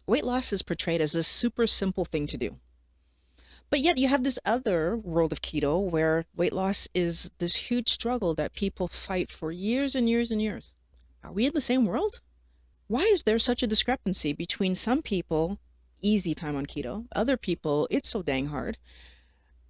weight loss is portrayed as this super simple thing to do. But yet you have this other world of keto where weight loss is this huge struggle that people fight for years and years and years. Are we in the same world? Why is there such a discrepancy between some people, easy time on keto, other people, it's so dang hard?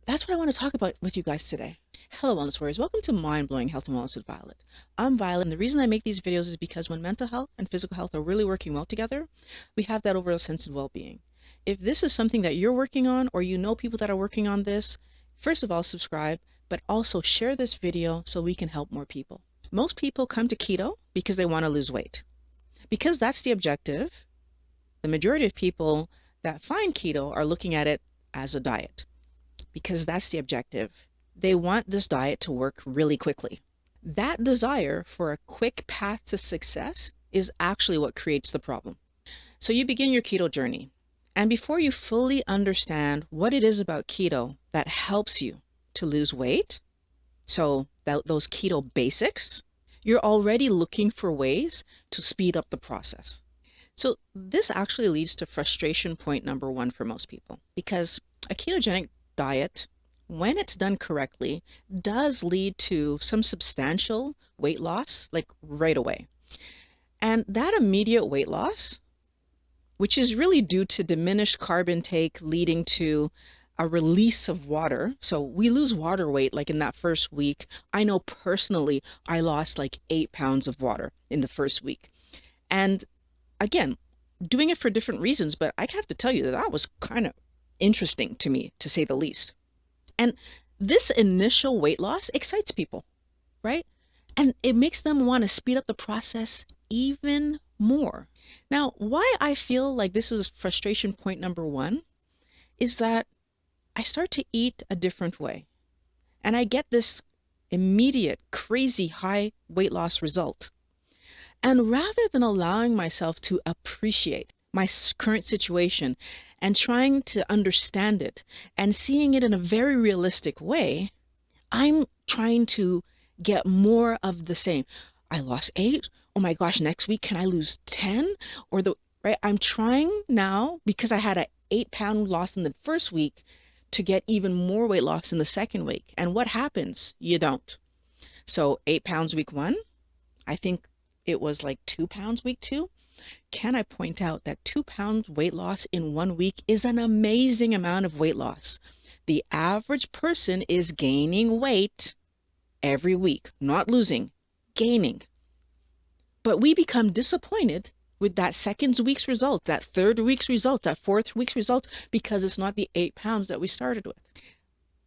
That's what I want to talk about with you guys today. Hello, Wellness Warriors. Welcome to Mind Blowing Health and Wellness with Violet. I'm Violet, and the reason I make these videos is because when mental health and physical health are really working well together, we have that overall sense of well-being. If this is something that you're working on, or you know people that are working on this, first of all, subscribe, but also share this video so we can help more people. Most people come to keto because they want to lose weight. Because that's the objective, the majority of people that find keto are looking at it as a diet. Because that's the objective. They want this diet to work really quickly. That desire for a quick path to success is actually what creates the problem. So you begin your keto journey, and before you fully understand what it is about keto that helps you to lose weight, so those keto basics, you're already looking for ways to speed up the process. So this actually leads to frustration point number one for most people, because a ketogenic diet, when it's done correctly, does lead to some substantial weight loss, like right away. And that immediate weight loss, which is really due to diminished carb intake leading to a release of water. So we lose water weight like in that first week. I know personally, I lost like 8 pounds of water in the first week. And again, doing it for different reasons, but I have to tell you that was kind of interesting to me, to say the least. And this initial weight loss excites people, right? And it makes them want to speed up the process even more. Now, why I feel like this is frustration point number one is that I start to eat a different way. And I get this immediate, crazy high weight loss result. And rather than allowing myself to appreciate my current situation and trying to understand it and seeing it in a very realistic way, I'm trying to get more of the same. I lost 8. Oh my gosh, next week, can I lose 10? Right? I'm trying now, because I had an 8-pound loss in the first week, to get even more weight loss in the second week. And what happens? You don't. So 8 pounds week 1, I think it was like 2 pounds week 2. Can I point out that 2 pounds weight loss in 1 week is an amazing amount of weight loss? The average person is gaining weight every week, not losing, gaining. But we become disappointed with that second week's result, that third week's results, that fourth week's results, because it's not the 8 pounds that we started with.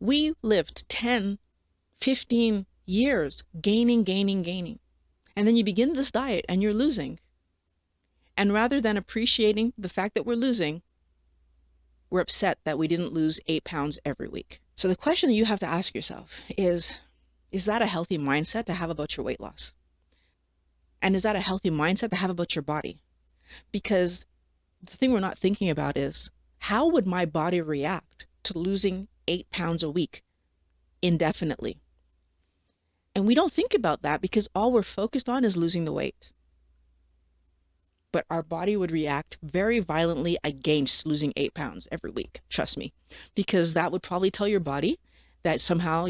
We lived 10, 15 years gaining. And then you begin this diet and you're losing. And rather than appreciating the fact that we're losing, we're upset that we didn't lose 8 pounds every week. So the question you have to ask yourself is that a healthy mindset to have about your weight loss? And is that a healthy mindset to have about your body? Because the thing we're not thinking about is, how would my body react to losing 8 pounds a week indefinitely? And we don't think about that because all we're focused on is losing the weight. But our body would react very violently against losing 8 pounds every week. Trust me, because that would probably tell your body that somehow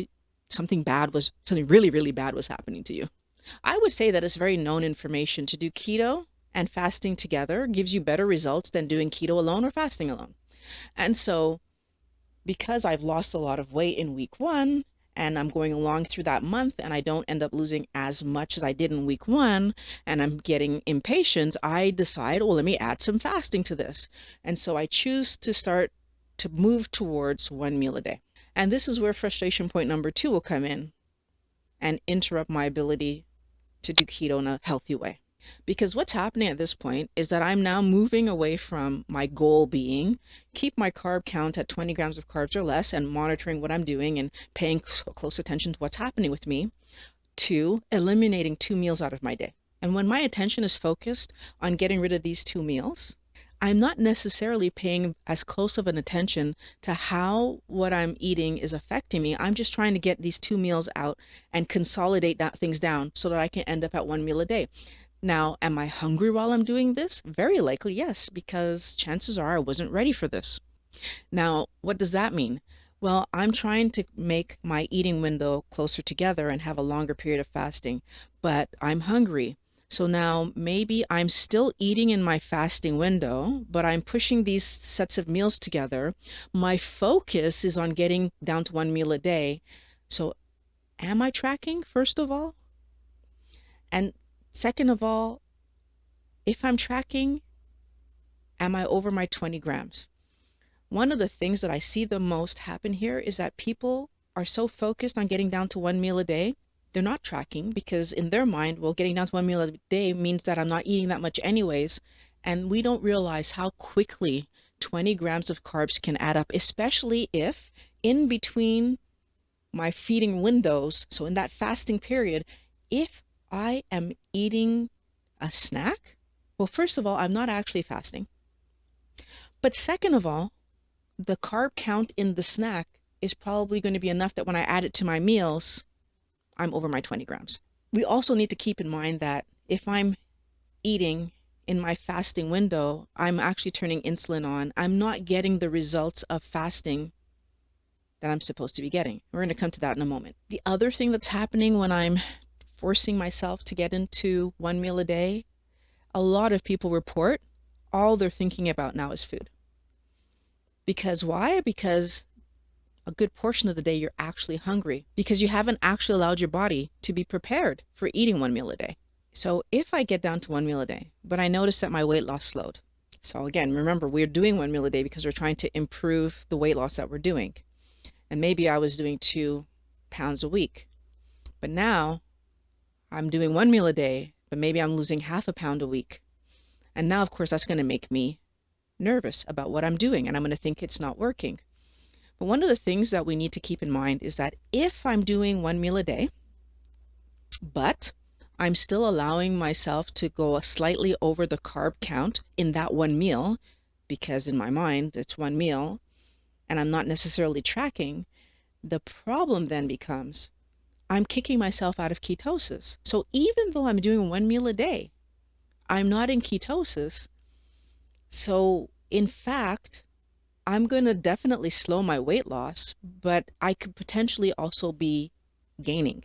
something really, really bad was happening to you. I would say that it's very known information to do keto and fasting together gives you better results than doing keto alone or fasting alone. And so because I've lost a lot of weight in week 1, and I'm going along through that month and I don't end up losing as much as I did in week 1, and I'm getting impatient, I decide, well, let me add some fasting to this. And so I choose to start to move towards 1 meal a day. And this is where frustration point number 2 will come in and interrupt my ability to do keto in a healthy way. Because what's happening at this point is that I'm now moving away from my goal being keep my carb count at 20 grams of carbs or less and monitoring what I'm doing and paying close attention to what's happening with me, to eliminating 2 meals out of my day. And when my attention is focused on getting rid of these 2 meals, I'm not necessarily paying as close of an attention to how what I'm eating is affecting me. I'm just trying to get these 2 meals out and consolidate things down so that I can end up at 1 meal a day. Now, am I hungry while I'm doing this? Very likely, yes, because chances are I wasn't ready for this. Now, what does that mean? Well, I'm trying to make my eating window closer together and have a longer period of fasting, but I'm hungry. So now maybe I'm still eating in my fasting window, but I'm pushing these sets of meals together. My focus is on getting down to one meal a day. So am I tracking, first of all? And second of all, if I'm tracking, am I over my 20 grams? One of the things that I see the most happen here is that people are so focused on getting down to one meal a day, they're not tracking because in their mind, well, getting down to one meal a day means that I'm not eating that much anyways. And we don't realize how quickly 20 grams of carbs can add up, especially if in between my feeding windows, so in that fasting period, if I am eating a snack, well, first of all, I'm not actually fasting. But second of all, the carb count in the snack is probably going to be enough that when I add it to my meals, I'm over my 20 grams. We also need to keep in mind that if I'm eating in my fasting window, I'm actually turning insulin on. I'm not getting the results of fasting that I'm supposed to be getting. We're going to come to that in a moment. The other thing that's happening when I'm forcing myself to get into one meal a day, a lot of people report all they're thinking about now is food. Because why? Because a good portion of the day you're actually hungry because you haven't actually allowed your body to be prepared for eating one meal a day. So if I get down to one meal a day, but I notice that my weight loss slowed. So again, remember, we're doing one meal a day because we're trying to improve the weight loss that we're doing. And maybe I was doing 2 pounds a week, but now I'm doing one meal a day, but maybe I'm losing half a pound a week. And now, of course, that's going to make me nervous about what I'm doing, and I'm going to think it's not working. But one of the things that we need to keep in mind is that if I'm doing one meal a day, but I'm still allowing myself to go slightly over the carb count in that one meal, because in my mind it's one meal, and I'm not necessarily tracking, the problem then becomes I'm kicking myself out of ketosis. So even though I'm doing one meal a day, I'm not in ketosis. So in fact, I'm going to definitely slow my weight loss, but I could potentially also be gaining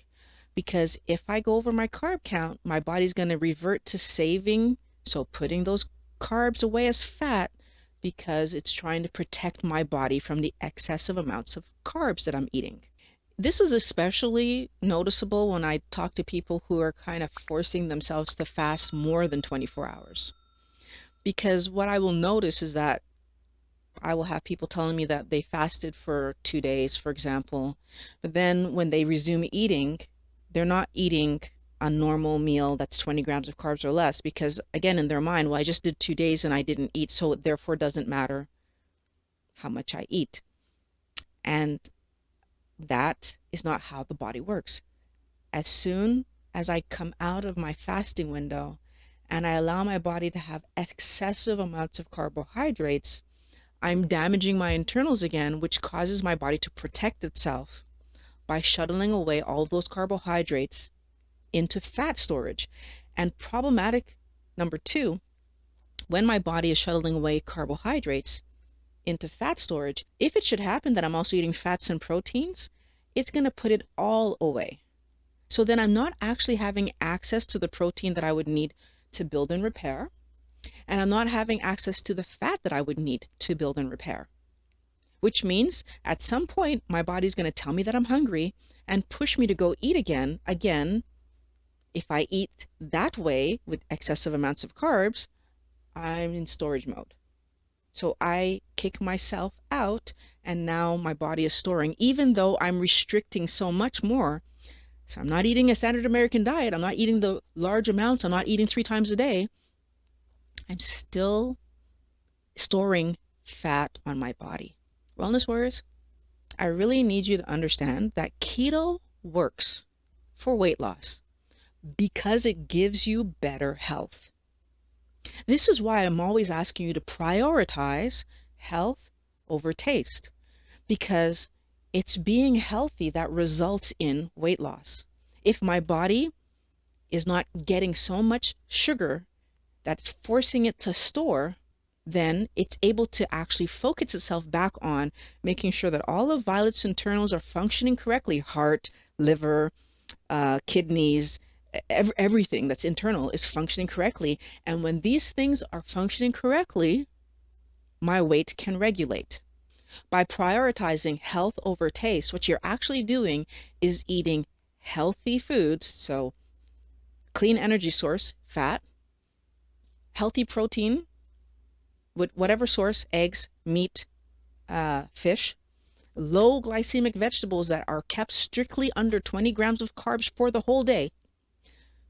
because if I go over my carb count, my body's going to revert to saving, so putting those carbs away as fat because it's trying to protect my body from the excessive amounts of carbs that I'm eating. This is especially noticeable when I talk to people who are kind of forcing themselves to fast more than 24 hours. Because what I will notice is that I will have people telling me that they fasted for 2 days, for example, but then when they resume eating, they're not eating a normal meal that's 20 grams of carbs or less because, again, in their mind, well, I just did 2 days and I didn't eat, so it therefore doesn't matter how much I eat. And that is not how the body works. As soon as I come out of my fasting window and I allow my body to have excessive amounts of carbohydrates, I'm damaging my internals again, which causes my body to protect itself by shuttling away all those carbohydrates into fat storage. And problematic number 2, when my body is shuttling away carbohydrates into fat storage, if it should happen that I'm also eating fats and proteins, it's going to put it all away. So then I'm not actually having access to the protein that I would need to build and repair, and I'm not having access to the fat that I would need to build and repair. Which means at some point my body's going to tell me that I'm hungry and push me to go eat again. If I eat that way with excessive amounts of carbs, I'm in storage mode. So I kick myself out and now my body is storing, even though I'm restricting so much more. So I'm not eating a standard American diet. I'm not eating the large amounts. I'm not eating 3 times a day. I'm still storing fat on my body. Wellness warriors, I really need you to understand that keto works for weight loss because it gives you better health. This is why I'm always asking you to prioritize health over taste, because it's being healthy that results in weight loss. If my body is not getting so much sugar that's forcing it to store, then it's able to actually focus itself back on making sure that all of Violet's internals are functioning correctly. Heart, liver, kidneys, everything that's internal is functioning correctly. And when these things are functioning correctly, my weight can regulate. By prioritizing health over taste, what you're actually doing is eating healthy foods, so clean energy source, fat, healthy protein, with whatever source, eggs, meat, fish, low glycemic vegetables that are kept strictly under 20 grams of carbs for the whole day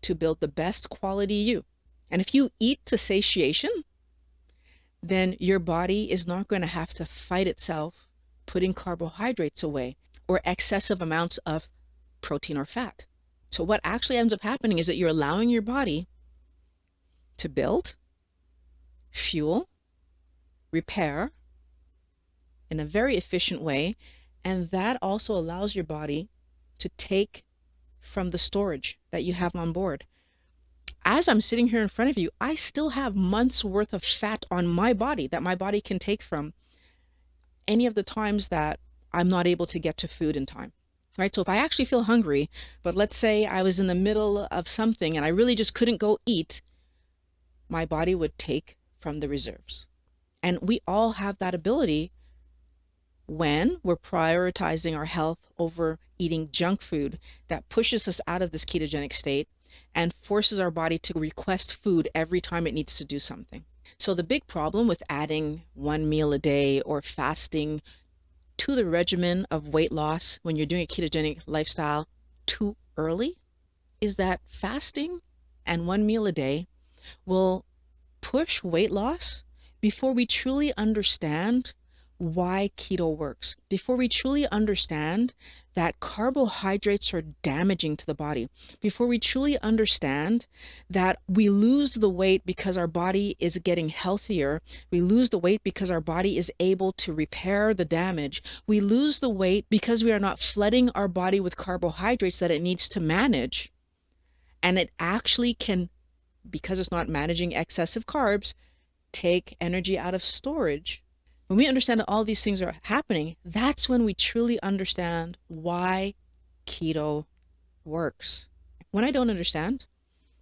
to build the best quality you. And if you eat to satiation, then your body is not going to have to fight itself putting carbohydrates away or excessive amounts of protein or fat. So what actually ends up happening is that you're allowing your body to build, fuel, repair in a very efficient way, and that also allows your body to take from the storage that you have on board. As I'm sitting here in front of you, I still have months worth of fat on my body that my body can take from any of the times that I'm not able to get to food in time. Right? So if I actually feel hungry, but let's say I was in the middle of something and I really just couldn't go eat, my body would take from the reserves. And we all have that ability when we're prioritizing our health over eating junk food that pushes us out of this ketogenic state and forces our body to request food every time it needs to do something. So the big problem with adding one meal a day or fasting to the regimen of weight loss when you're doing a ketogenic lifestyle too early is that fasting and one meal a day will push weight loss before we truly understand why keto works, before we truly understand that carbohydrates are damaging to the body, before we truly understand that we lose the weight because our body is getting healthier, we lose the weight because our body is able to repair the damage, we lose the weight because we are not flooding our body with carbohydrates that it needs to manage, and it actually can, because it's not managing excessive carbs, take energy out of storage. When we understand that all these things are happening, that's when we truly understand why keto works. When I don't understand,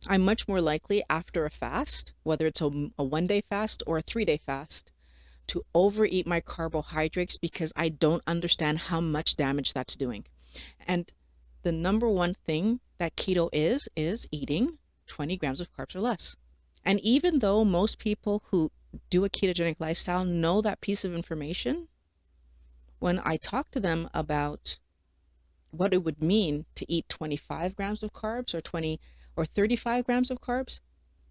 I'm much more likely after a fast, whether it's a 1-day fast or a 3-day fast, to overeat my carbohydrates because I don't understand how much damage that's doing. And the number one thing that keto is eating 20 grams of carbs or less. And even though most people who do a ketogenic lifestyle know that piece of information, when I talk to them about what it would mean to eat 25 grams of carbs or 20 or 35 grams of carbs,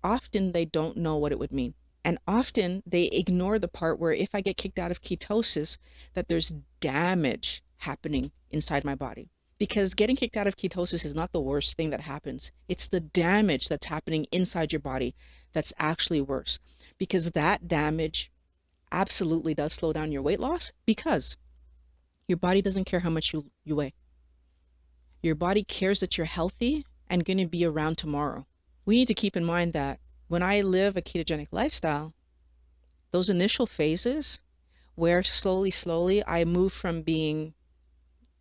often they don't know what it would mean. And often they ignore the part where if I get kicked out of ketosis, that there's damage happening inside my body. Because getting kicked out of ketosis is not the worst thing that happens. It's the damage that's happening inside your body that's actually worse. Because that damage absolutely does slow down your weight loss because your body doesn't care how much you weigh. Your body cares that you're healthy and going to be around tomorrow. We need to keep in mind that when I live a ketogenic lifestyle, those initial phases where slowly I move from being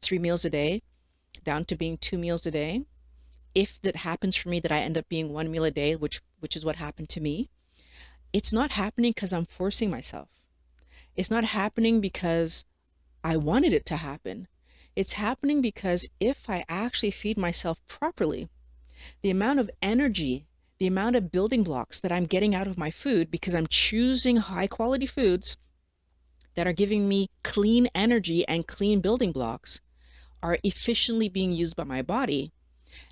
3 meals a day down to being 2 meals a day, if that happens for me that I end up being 1 meal a day, which is what happened to me, it's not happening because I'm forcing myself. It's not happening because I wanted it to happen. It's happening because if I actually feed myself properly, the amount of energy, the amount of building blocks that I'm getting out of my food because I'm choosing high quality foods that are giving me clean energy and clean building blocks are efficiently being used by my body.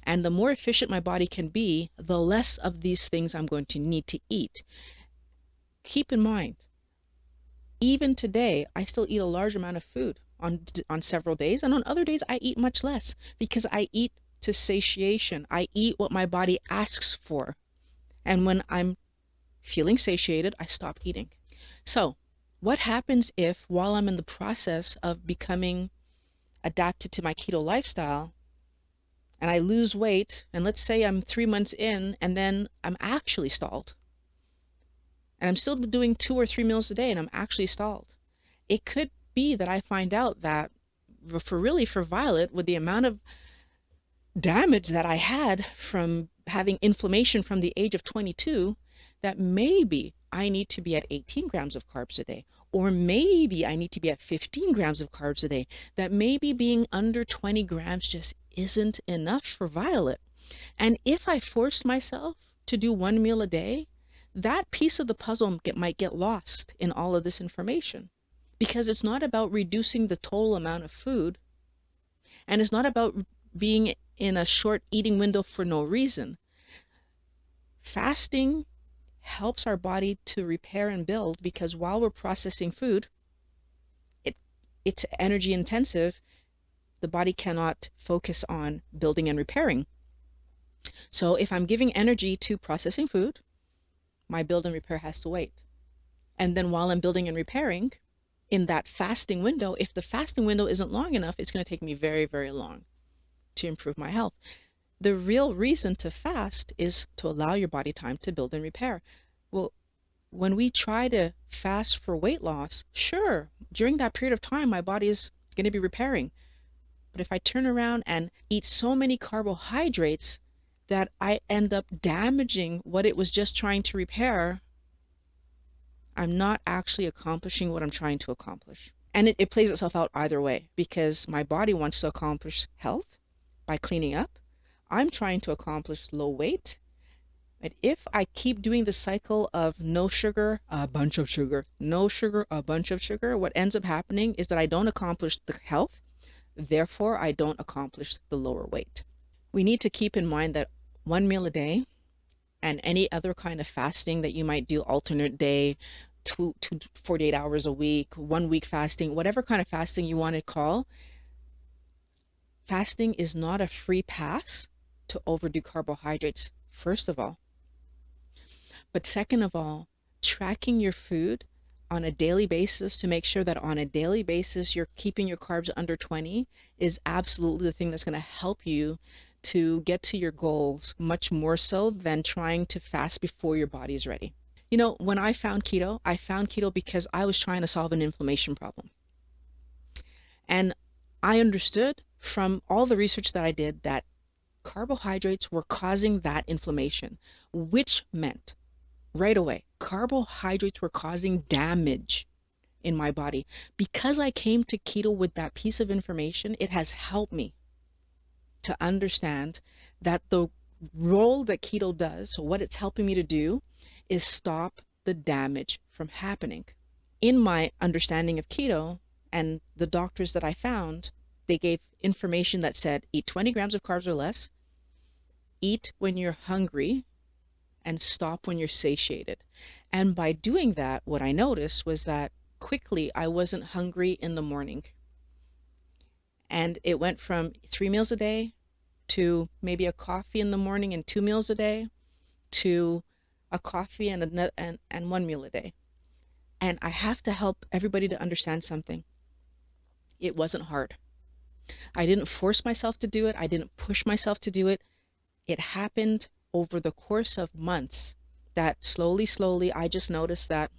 And the more efficient my body can be, the less of these things I'm going to need to eat. Keep in mind, even today, I still eat a large amount of food on several days, and on other days I eat much less because I eat to satiation. I eat what my body asks for. And when I'm feeling satiated, I stop eating. So what happens if, while I'm in the process of becoming adapted to my keto lifestyle, and I lose weight, and let's say I'm 3 months in and then I'm actually stalled, and I'm still doing 2 or 3 meals a day and I'm actually stalled. It could be that I find out that for Violet, with the amount of damage that I had from having inflammation from the age of 22, that maybe I need to be at 18 grams of carbs a day, or maybe I need to be at 15 grams of carbs a day, that maybe being under 20 grams just isn't enough for Violet. And if I forced myself to do 1 meal a day, that piece of the puzzle might get lost in all of this information, because it's not about reducing the total amount of food, and it's not about being in a short eating window for no reason. Fasting helps our body to repair and build, because while we're processing food, it's energy intensive. The body cannot focus on building and repairing. So if I'm giving energy to processing food, my build and repair has to wait. And then while I'm building and repairing in that fasting window, if the fasting window isn't long enough, it's going to take me very, very long to improve my health. The real reason to fast is to allow your body time to build and repair. Well, when we try to fast for weight loss, sure, during that period of time, my body is going to be repairing. But if I turn around and eat so many carbohydrates that I end up damaging what it was just trying to repair, I'm not actually accomplishing what I'm trying to accomplish. And it plays itself out either way, because my body wants to accomplish health by cleaning up. I'm trying to accomplish low weight. But if I keep doing the cycle of no sugar, a bunch of sugar, no sugar, a bunch of sugar, what ends up happening is that I don't accomplish the health. Therefore, I don't accomplish the lower weight. We need to keep in mind that 1 meal a day and any other kind of fasting that you might do, alternate day, 48 hours a week, 1 week fasting, whatever kind of fasting you want to call, fasting is not a free pass to overdo carbohydrates, first of all. But second of all, tracking your food on a daily basis to make sure that on a daily basis you're keeping your carbs under 20 is absolutely the thing that's going to help you to get to your goals, much more so than trying to fast before your body is ready. You know, when I found keto because I was trying to solve an inflammation problem. And I understood from all the research that I did that carbohydrates were causing that inflammation, which meant right away, carbohydrates were causing damage in my body. Because I came to keto with that piece of information, it has helped me to understand that the role that keto does, so what it's helping me to do, is stop the damage from happening. In my understanding of keto and the doctors that I found, they gave information that said eat 20 grams of carbs or less, eat when you're hungry, and stop when you're satiated. And by doing that, what I noticed was that quickly I wasn't hungry in the morning. And it went from 3 meals a day to maybe a coffee in the morning and 2 meals a day to a coffee and 1 meal a day. And I have to help everybody to understand something. It wasn't hard. I didn't force myself to do it. I didn't push myself to do it. It happened over the course of months that slowly, I just noticed that,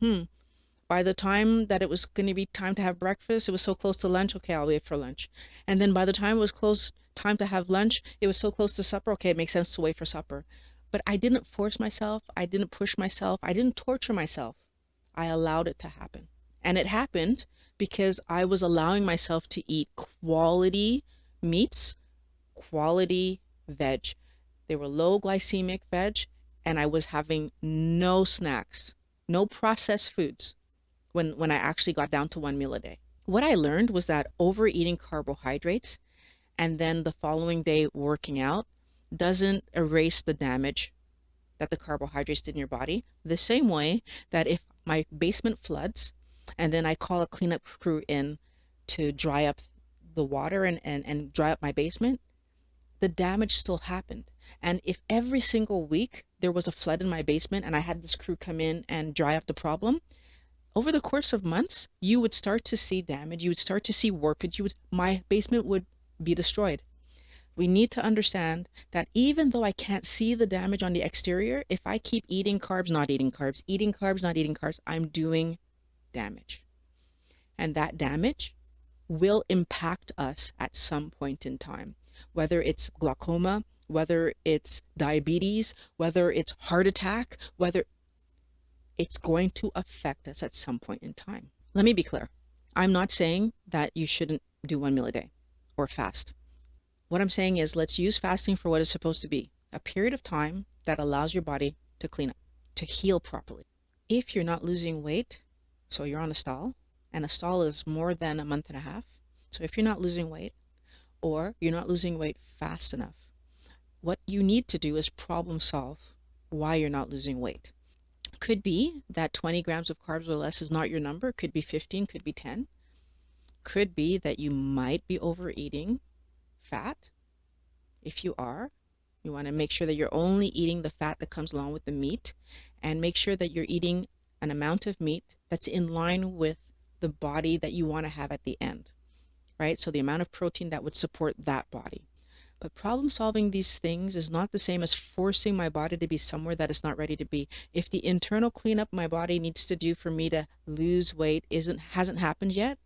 by the time that it was going to be time to have breakfast, it was so close to lunch. Okay, I'll wait for lunch. And then by the time it was time to have lunch, it was so close to supper. Okay, it makes sense to wait for supper. But I didn't force myself. I didn't push myself. I didn't torture myself. I allowed it to happen. And it happened because I was allowing myself to eat quality meats, quality veg. They were low glycemic veg, and I was having no snacks, no processed foods when I actually got down to 1 meal a day. What I learned was that overeating carbohydrates and then the following day working out doesn't erase the damage that the carbohydrates did in your body. The same way that if my basement floods and then I call a cleanup crew in to dry up the water and dry up my basement, the damage still happened. And if every single week there was a flood in my basement and I had this crew come in and dry up the problem, over the course of months, you would start to see damage. You would start to see warpage. My basement would be destroyed. We need to understand that even though I can't see the damage on the exterior, if I keep eating carbs, not eating carbs, eating carbs, not eating carbs, I'm doing damage. And that damage will impact us at some point in time, whether it's glaucoma, whether it's diabetes, whether it's heart attack, whether it's going to affect us at some point in time. Let me be clear. I'm not saying that you shouldn't do 1 meal a day or fast. What I'm saying is let's use fasting for what it's supposed to be, a period of time that allows your body to clean up, to heal properly. If you're not losing weight, so you're on a stall, and a stall is more than a month and a half. So if you're not losing weight, or you're not losing weight fast enough, what you need to do is problem solve why you're not losing weight. Could be that 20 grams of carbs or less is not your number. Could be 15, could be 10. Could be that you might be overeating fat. If you are, you want to make sure that you're only eating the fat that comes along with the meat, and make sure that you're eating an amount of meat that's in line with the body that you want to have at the end, right? So the amount of protein that would support that body. But problem solving these things is not the same as forcing my body to be somewhere that it's not ready to be. If the internal cleanup my body needs to do for me to lose weight hasn't happened yet,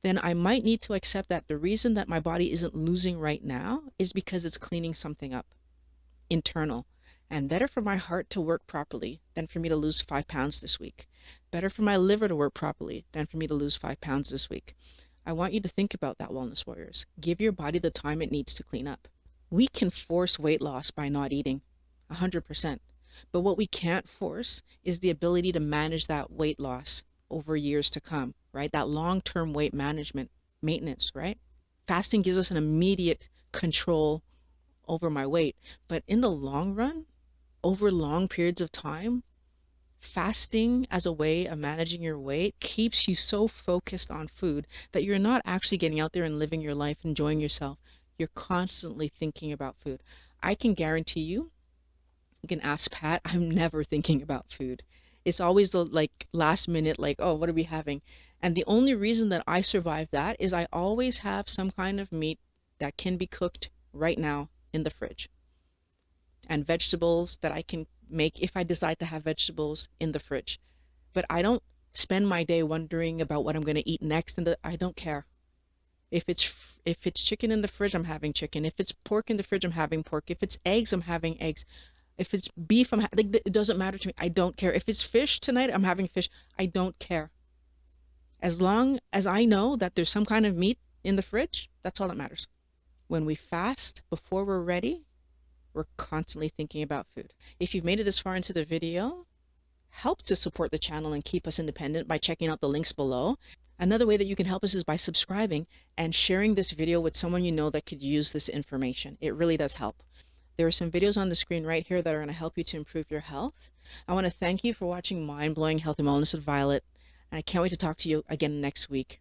then I might need to accept that the reason that my body isn't losing right now is because it's cleaning something up, internal. And better for my heart to work properly than for me to lose 5 pounds this week. Better for my liver to work properly than for me to lose 5 pounds this week. I want you to think about that, Wellness Warriors. Give your body the time it needs to clean up. We can force weight loss by not eating, 100%. But what we can't force is the ability to manage that weight loss over years to come, right? That long-term weight management, maintenance, right? Fasting gives us an immediate control over my weight. But in the long run, over long periods of time, fasting as a way of managing your weight keeps you so focused on food that you're not actually getting out there and living your life, enjoying yourself. You're constantly thinking about food. I can guarantee you, you can ask Pat, I'm never thinking about food. It's always the last minute, oh, what are we having? And the only reason that I survive that is I always have some kind of meat that can be cooked right now in the fridge. And vegetables that I can make if I decide to have vegetables in the fridge. But I don't spend my day wondering about what I'm going to eat next, and I don't care. If it's chicken in the fridge, I'm having chicken. If it's pork in the fridge, I'm having pork. If it's eggs, I'm having eggs. If it's beef, it doesn't matter to me. I don't care. If it's fish tonight, I'm having fish. I don't care. As long as I know that there's some kind of meat in the fridge, that's all that matters. When we fast before we're ready, we're constantly thinking about food. If you've made it this far into the video, help to support the channel and keep us independent by checking out the links below. Another way that you can help us is by subscribing and sharing this video with someone you know that could use this information. It really does help. There are some videos on the screen right here that are going to help you to improve your health. I want to thank you for watching Mind Blowing Health and Wellness with Violet, and I can't wait to talk to you again next week.